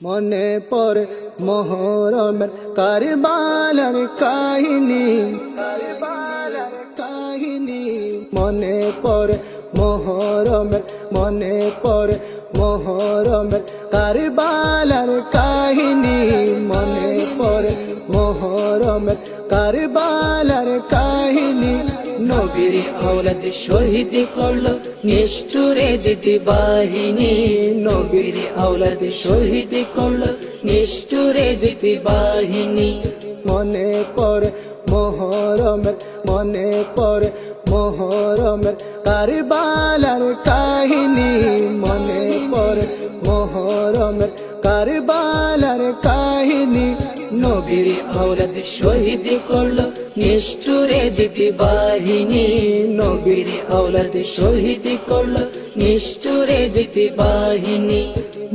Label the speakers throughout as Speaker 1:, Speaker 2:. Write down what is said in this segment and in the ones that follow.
Speaker 1: মনে পড়ে মুহররমের কারবালার কাহিনী, মনে পড়ে মুহররমের, মনে পড়ে মুহররমের কারবালার কাহিনী, মনে পড়ে মুহররমের কারবালার কাহিনী। নবীর আওলাদ শহীদ করলো নিষ্ঠুরে জিদি বাহিনী, নবীর আওলাদ শহীদ করলো নিষ্ঠুরে জিদি বাহিনী। মনে পড়ে মুহররমের, মনে পড়ে মুহররমের কারবালার কাহিনী, মনে পড়ে মুহররমের কারবালার কাহিনী। নবীর আওলাদ শহীদ করলো নিষ্ঠুরে জিদি বাহিনী, নবীর আওলাদ শহীদ করলো নিষ্ঠুরে জিদি বাহিনী।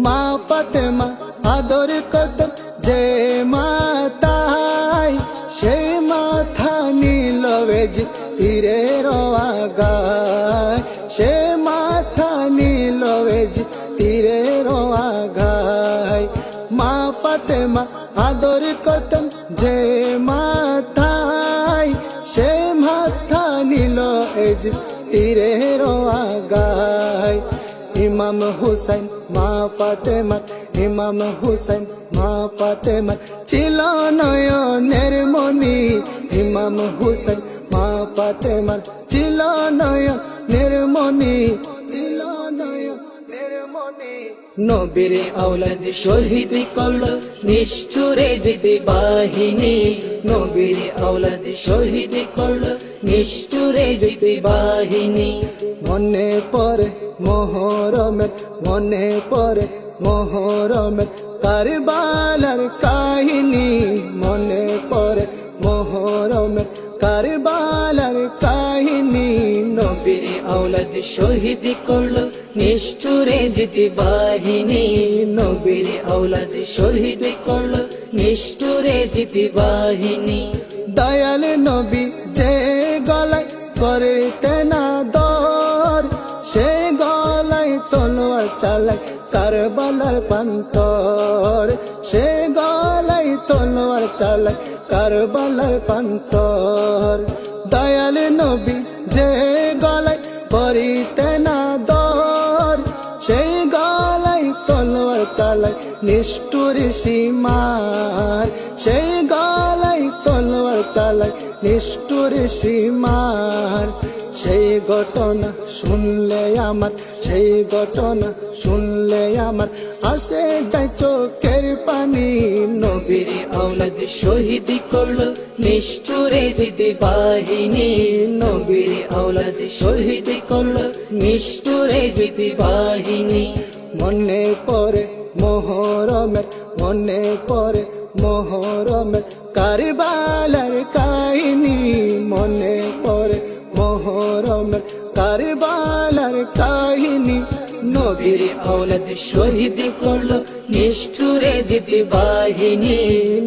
Speaker 1: মা ফাতেমা আদর করত যে মাতায়, সে মাথা নিল যে তীরের আগায়, সে মাথা নিল যে তীরের আগায়। মা ফাতেমা আদর করতেন যে মাথায়, সে মাথা নিল এজ তীরের আগায়। ইমাম হুসাইন মা ফাতেমার, ইমাম হুসাইন মা ফাতেমার ছিল নয়নের মণি, ইমাম হুসাইন মা ফাতেমার ছিল নয়নের মণি, ছিল নয়নের মণি। নবীর আওলাদ শহীদ করলো নিষ্ঠুরে জিদি বাহিনী, নবীর আওলাদ শহীদ করলো নিষ্ঠুরে জিদি বাহিনী। মনে পড়ে মুহররমের, মনে পড়ে মুহররমের কারবালার কাহিনী, মনে পড়ে মুহররমের কারবালার কাহিনী। নবীর আওলাদ শহীদ করলো নিষ্ঠুরে জিদি বাহিনী, নবীর আওলাদ শহীদ করলো নিষ্ঠুরে জিদি বাহিনী। দয়াল নবী যে গলায় করিতেন আদর, সে গলায় তলোয়ার চালায় কারবালার প্রান্তর, সে গলায় তলোয়ার চালায় কারবালার প্রান্তর। দয়াল নবী যে গলায় করিতেন আদর, সেই গলায় তলোয়ার চালায় নিষ্ঠুর সীমার, সেই গলায় তলোয়ার চালায় নিষ্ঠুর সীমার। সেই ঘটনা শুনলে আমার, সেই ঘটনা শুনলে আমার আসে যায় চোখের পানি। নবীর আওলাদ শহীদ করলো নিষ্ঠুরে জিদি বাহিনী, নবীর আওলাদ শহীদ করলো নিষ্ঠুরে জিদি বাহিনী। মনে পড়ে মুহররমের, মনে পড়ে মুহররমের কারবালার কাহিনী, মনে পড়ে মুহররমের কারবালার কাহিনী। নবীর আওলাদ শহীদ করলো নিষ্ঠুরে জিদি বাহিনী,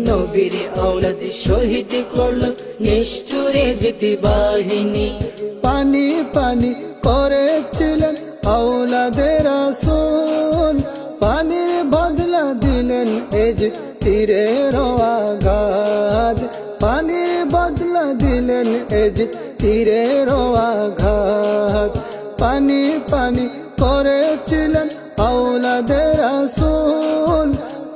Speaker 1: নবীর আওলাদ শহীদ করলো নিষ্ঠুরে জিদি বাহিনী। পানি পানি করেছিলেন আওলাদের রাসূল, পানির বদলা দিলেন এজ তীরের আঘাত, পানির বদলা দিলেন এজ তীরের আঘাত। পানি পানি করেছিলেন আওলাদের রাসূল,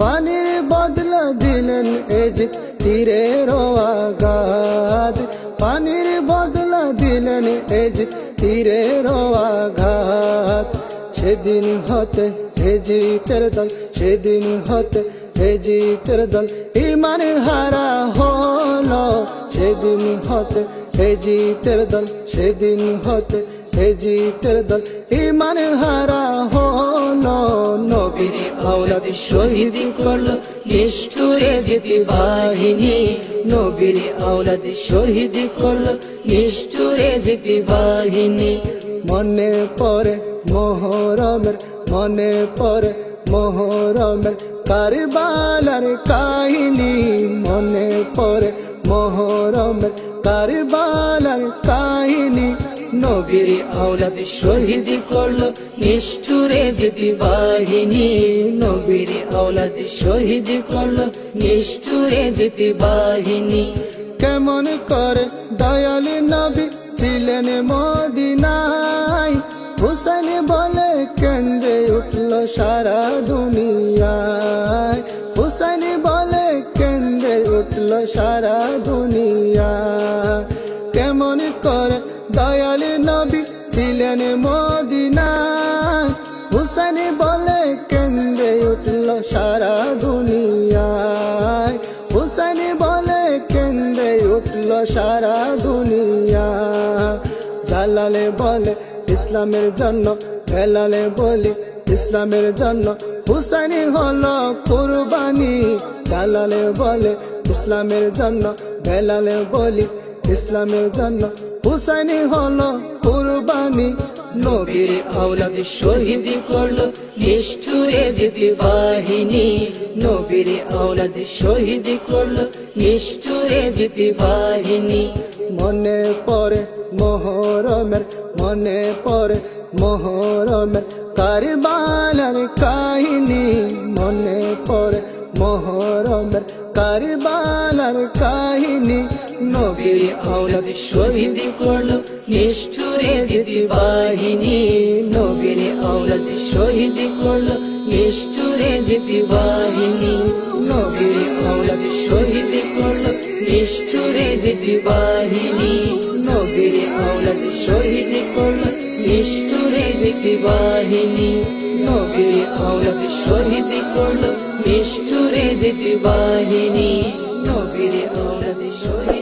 Speaker 1: পানির বদলা দিলেন এজ তীরের আঘাত, পানির বদলা দিলেন এজ তীরের আঘাত। সেদিন হতে হেজিতের দল, সেদিন হতে হেজিতের দল ইমান হারা হলো, সেদিন হতে হেজিতের দল, সেদিন হতে হেজিতের দল ইমান হারা হলো। নবীর আওলাদ শহীদ করলো নিষ্ঠুরে জিদি বাহিনী, নবীর আওলাদ শহীদ করলো নিষ্ঠুরে জিদি বাহিনী। মনে পড়ে মুহররমের, মনে পড়ে মুহররমের কারবালার কাহিনী, মনে পড়ে মুহররমের কারবালার কাহিনী। নবীর আওলাদ শহীদ করলো নিষ্ঠুরে যেতি বাহিনী, নবীর আওলাদ শহীদ করলো নিষ্ঠুরে যেতি বাহিনী। কেমন করে দয়াল নবী ছিলেন মদিনায়, হুসেন বলে কেন্দ্রে উঠল সারা দুনিয়ায়, হুসেন বলে কেন্দ্রে উঠল সারা দুনিয়ায়। কেমন করে দয়াল নবী ছিলেন মদিনায়, হুসেন বলে কেন্দ্রে উঠল সারা দুনিয়ায়, হুসেন বলে কেন্দ্রে উঠল সারা দুনিয়া। জালালে বলে ইসলামের জন্য, বেলালে বলি ইসলামের জন্য, হুসেন হলো কুরবানি। জালালে বলে ইসলামের জন্য, বেলালে বলি ইসলামের জন্য, হুসেন হলো কুরবানি। নবীর আওলাদ শহীদ করলো নিষ্ঠুরে যেতি বাহিনী, নবীর আওলাদ শহীদ করলো নিষ্ঠুরে যেতি বাহিনী। মনে পড়ে মুহররমের, মনে পড়ে মুহররমের কারবালার কাহিনী, মনে পড়ে মুহররমের কারবালার কাহিনী। নবীর আওলাদ শহীদ করলো নিষ্ঠুরে যেতি বাহিনী, নবীর আওলাদ শহীদ করলো নিষ্ঠুরে যেতি বাহিনী, নবীর আওলাদ শহীদ করলো নিষ্ঠুরে যেতি বাহিনী, নবীর আওলাদ শহীদ করলো নিষ্ঠুরে যেতি বাহিনী, নবীর আওলাদ শহীদ করলো নিষ্ঠুরে যেতি বাহিনী, নবীর আওলাদ শহীদ